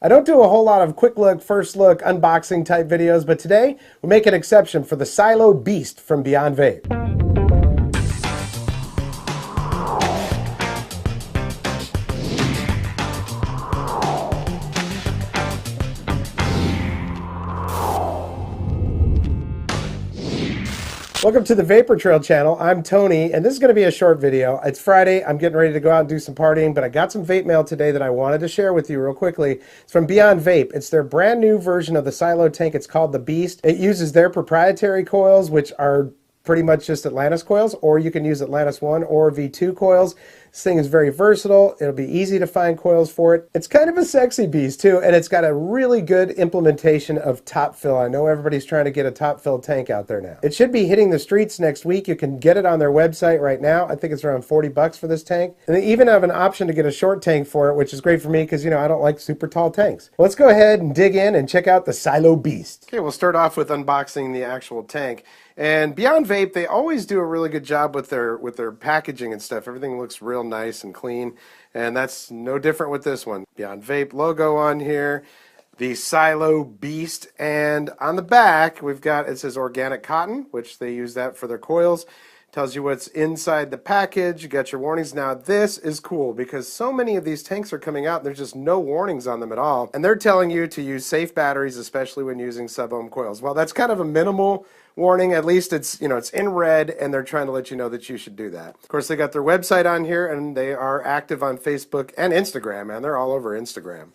I don't do a whole lot of quick look, first look, unboxing type videos, but today we make an exception for the Silo Beast from Beyond Vape. Welcome to the Vapor Trail channel. I'm Tony, and this is going to be a short video. It's Friday. I'm getting ready to go out and do some partying, but I got some vape mail today that I wanted to share with you real quickly. It's from Beyond Vape. It's their brand new version of the Silo tank. It's called the Beast. It uses their proprietary coils, which are pretty much just Atlantis coils, or you can use Atlantis 1 or V2 coils. This thing is very versatile. It'll be easy to find coils for it. It's kind of a sexy beast too, and it's got a really good implementation of top fill. I know everybody's trying to get a top fill tank out there now. It should be hitting the streets next week. You can get it on their website right now. I think it's around 40 bucks for this tank. And they even have an option to get a short tank for it, which is great for me because, you know, I don't like super tall tanks. Let's go ahead and dig in and check out the Silo Beast. Okay, we'll start off with unboxing the actual tank. And Beyond Vape, they always do a really good job with their packaging and stuff. Everything looks real nice and clean, and that's no different with this one. Beyond Vape logo on here, the Silo Beast, and on the back we've got, it says organic cotton, which they use that for their coils. Tells you what's inside the package. You got your warnings. Now this is cool because so many of these tanks are coming out and there's just no warnings on them at all, and they're telling you to use safe batteries, especially when using sub-ohm coils. Well, that's kind of a minimal warning. At least it's, you know, it's in red, and they're trying to let you know that you should do that. Of course, they got their website on here, and they are active on Facebook and Instagram, man. They're all over Instagram.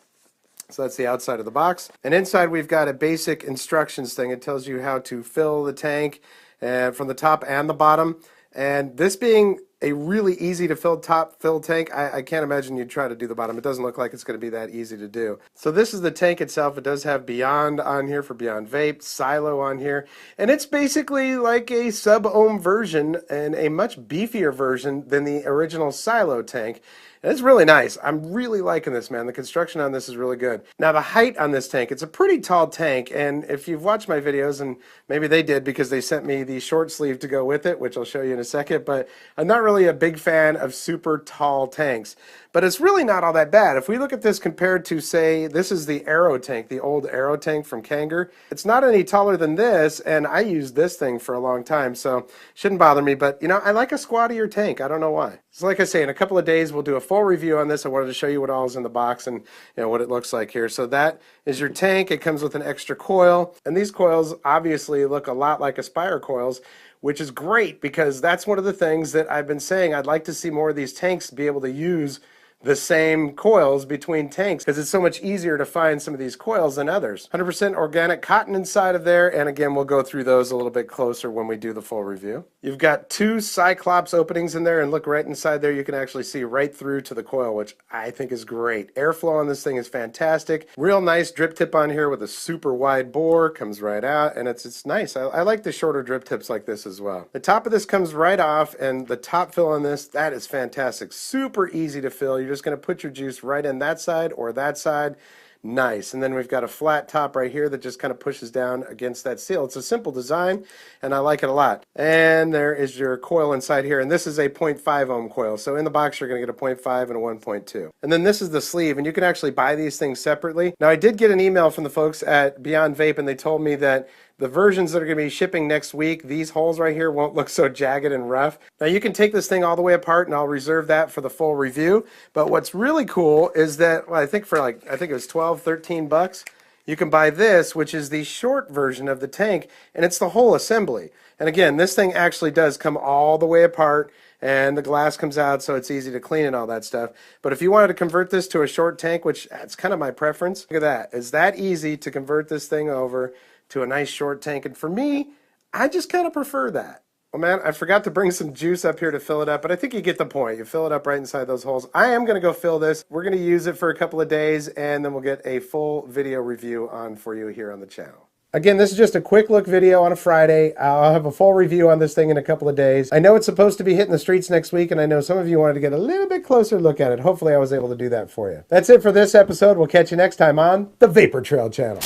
So that's the outside of the box. And inside we've got a basic instructions thing. It tells you how to fill the tank from the top and the bottom. And this being a really easy to fill tank, I can't imagine you'd try to do the bottom. It doesn't look like it's going to be that easy to do. So this is the tank itself. It does have Beyond on here for Beyond Vape, Silo on here, and it's basically like a sub-ohm version and a much beefier version than the original Silo tank. And it's really nice. I'm really liking this, man. The construction on this is really good. Now the height on this tank, it's a pretty tall tank, and if you've watched my videos, and maybe they did because they sent me the short sleeve to go with it, which I'll show you in a second, but I'm not really a big fan of super tall tanks. But it's really not all that bad. If we look at this compared to, say, this is the Aero tank, the old Aero tank from Kanger. It's not any taller than this, and I used this thing for a long time, so shouldn't bother me. But, you know, I like a squattier tank. I don't know why. So like I say, in a couple of days, we'll do a full review on this. I wanted to show you what all is in the box and, you know, what it looks like here. So that is your tank. It comes with an extra coil, and these coils obviously look a lot like Aspire coils, which is great because that's one of the things that I've been saying. I'd like to see more of these tanks be able to use the same coils between tanks because it's so much easier to find some of these coils than others. 100% organic cotton inside of there, and again, we'll go through those a little bit closer when we do the full review. You've got two Cyclops openings in there, and look right inside there, you can actually see right through to the coil, which I think is great. Airflow on this thing is fantastic. Real nice drip tip on here with a super wide bore, comes right out, and it's nice. I like the shorter drip tips like this as well. The top of this comes right off, and the top fill on this, that is fantastic. Super easy to fill. You're just going to put your juice right in that side or that side. Nice. And then we've got a flat top right here that just kind of pushes down against that seal. It's a simple design, and I like it a lot. And there is your coil inside here, and this is a 0.5 ohm coil. So in the box, you're going to get a 0.5 and a 1.2. And then this is the sleeve, and you can actually buy these things separately. Now, I did get an email from the folks at Beyond Vape, and they told me that the versions that are going to be shipping next week, these holes right here won't look so jagged and rough. Now you can take this thing all the way apart, and I'll reserve that for the full review. But what's really cool is that, well, I think it was 12, 13 bucks, you can buy this, which is the short version of the tank, and it's the whole assembly. And again, this thing actually does come all the way apart, and the glass comes out so it's easy to clean and all that stuff. But if you wanted to convert this to a short tank, which that's kind of my preference, look at that. It's that easy to convert this thing over to a nice short tank, and for me, I just kind of prefer that. Well, man, I forgot to bring some juice up here to fill it up, but I think you get the point. You fill it up right inside those holes. I am going to go fill this. We're going to use it for a couple of days, and then we'll get a full video review on for you here on the channel. Again, this is just a quick look video on a Friday. I'll have a full review on this thing in a couple of days. I know it's supposed to be hitting the streets next week, and I know some of you wanted to get a little bit closer look at it. Hopefully I was able to do that for you. That's it for this episode. We'll catch you next time on the Vapor Trail channel.